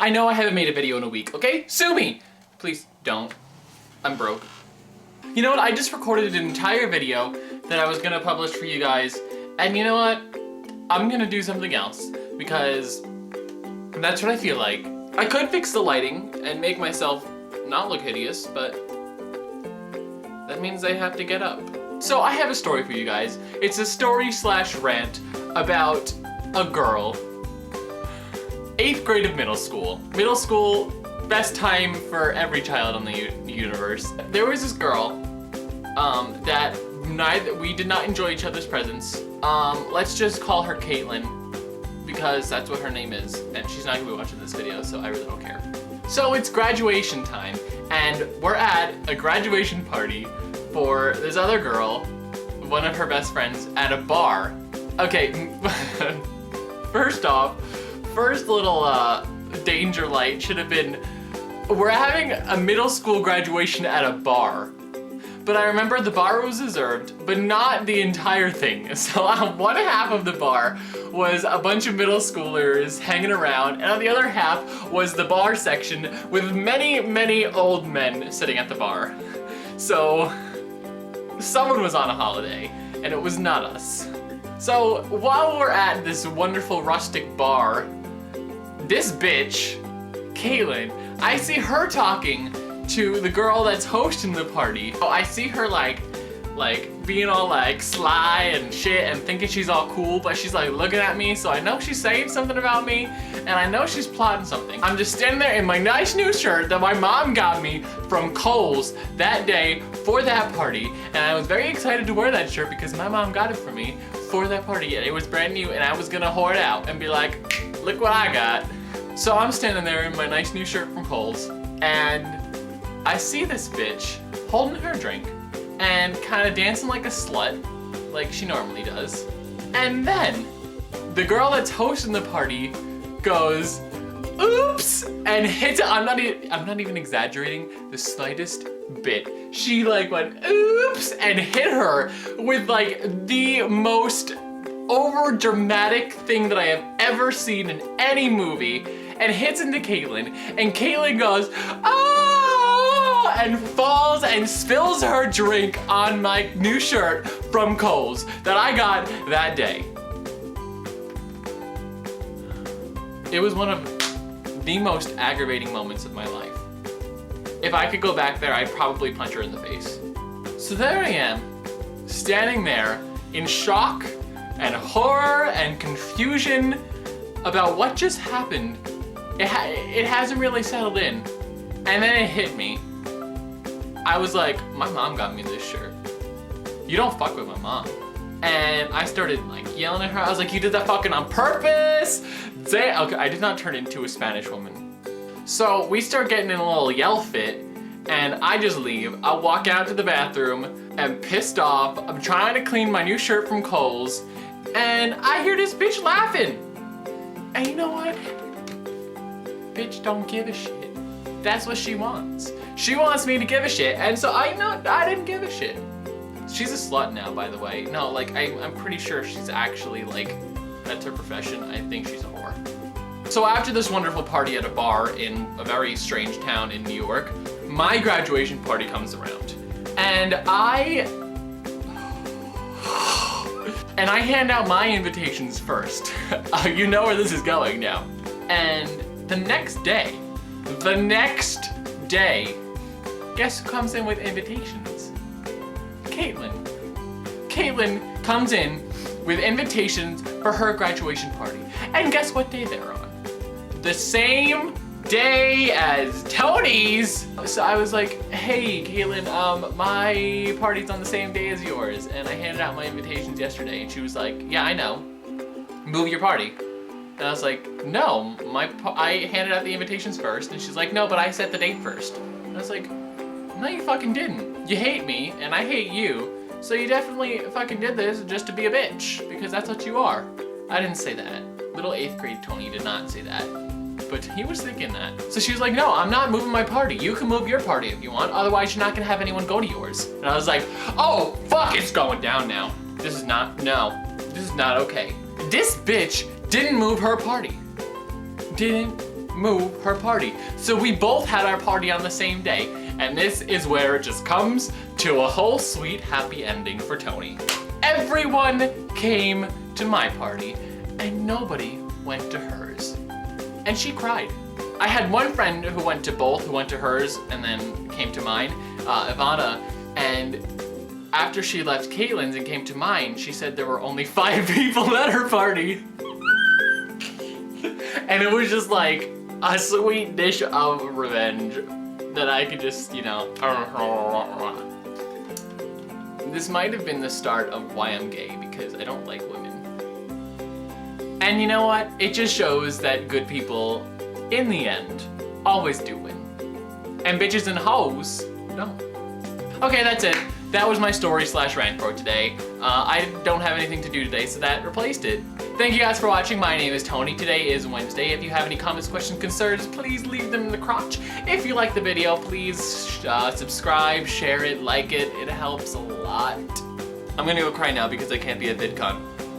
I know I haven't made a video in a week, okay? Sue me! Please don't. I'm broke. You know what? I just recorded an entire video that I was gonna publish for you guys, and you know what? I'm gonna do something else, because that's what I feel like. I could fix the lighting and make myself not look hideous, but that means I have to get up. So I have a story for you guys. It's a story/rant about a girl. 8th grade of middle school. Middle school, best time for every child on the universe. There was this girl that we did not enjoy each other's presence. Let's just call her Caitlin, because that's what her name is, and she's not gonna be watching this video, so I really don't care. So it's graduation time, and we're at a graduation party for this other girl, one of her best friends, at a bar. Okay, first off, first little danger light should have been, we're having a middle school graduation at a bar. But I remember the bar was reserved, but not the entire thing. So one half of the bar was a bunch of middle schoolers hanging around, and on the other half was the bar section with many, many old men sitting at the bar. So someone was on a holiday, and it was not us. So while we're at this wonderful rustic bar, this bitch, Caitlin, I see her talking to the girl that's hosting the party. So I see her like being all like sly and shit and thinking she's all cool, but she's like looking at me, so I know she's saying something about me, and I know she's plotting something. I'm just standing there in my nice new shirt that my mom got me from Kohl's that day for that party, and I was very excited to wear that shirt because my mom got it for me for that party, and it was brand new, and I was gonna whore it out and be like, look what I got. So I'm standing there in my nice new shirt from Kohl's, and I see this bitch holding her drink and kind of dancing like a slut, like she normally does. And then the girl that's hosting the party goes, oops, and hits it. I'm not even exaggerating the slightest bit. She like went, oops, and hit her with like the most over dramatic thing that I have ever seen in any movie, and hits into Caitlin, and Caitlin goes, oh, and falls and spills her drink on my new shirt from Kohl's that I got that day. It was one of the most aggravating moments of my life. If I could go back there, I'd probably punch her in the face. So there I am, standing there in shock and horror and confusion about what just happened. It hasn't really settled in. And then it hit me. I was like, my mom got me this shirt. You don't fuck with my mom. And I started like yelling at her. I was like, you did that fucking on purpose. Okay, I did not turn into a Spanish woman. So we start getting in a little yell fit, and I just leave. I walk out to the bathroom and pissed off. I'm trying to clean my new shirt from Kohl's, and I hear this bitch laughing. And you know what? Bitch don't give a shit. That's what she wants. She wants me to give a shit, and so I didn't give a shit. She's a slut now, by the way. No, like, I'm pretty sure she's actually, like, that's her profession. I think she's a whore. So after this wonderful party at a bar in a very strange town in New York, my graduation party comes around. And I hand out my invitations first. You know where this is going now. And the next day, guess who comes in with invitations? Caitlin. Caitlin comes in with invitations for her graduation party. And guess what day they're on? The same day as Tony's. So I was like, hey, Caitlin, my party's on the same day as yours. And I handed out my invitations yesterday, and she was like, yeah, I know. Move your party. And I was like, no, I handed out the invitations first. And she's like, no, but I set the date first. And I was like, no, you fucking didn't. You hate me, and I hate you. So you definitely fucking did this just to be a bitch, because that's what you are. I didn't say that. Little 8th grade Tony did not say that. But he was thinking that. So she was like, no, I'm not moving my party. You can move your party if you want. Otherwise, you're not gonna have anyone go to yours. And I was like, oh, fuck, it's going down now. This is not okay. This bitch didn't move her party. Didn't move her party. So we both had our party on the same day, and this is where it just comes to a whole sweet happy ending for Tony. Everyone came to my party, and nobody went to hers. And she cried. I had one friend who went to both, who went to hers and then came to mine, Ivana, and after she left Caitlin's and came to mine, she said there were only 5 people at her party. And it was just like a sweet dish of revenge that I could just, you know. This might have been the start of why I'm gay, because I don't like women. And you know what? It just shows that good people, in the end, always do win. And bitches and hoes don't. Okay, that's it. That was my story/rant for today. I don't have anything to do today, so that replaced it. Thank you guys for watching. My name is Tony. Today is Wednesday. If you have any comments, questions, concerns, please leave them in the crotch. If you like the video, please subscribe, share it, like it. It helps a lot. I'm gonna go cry now because I can't be a VidCon.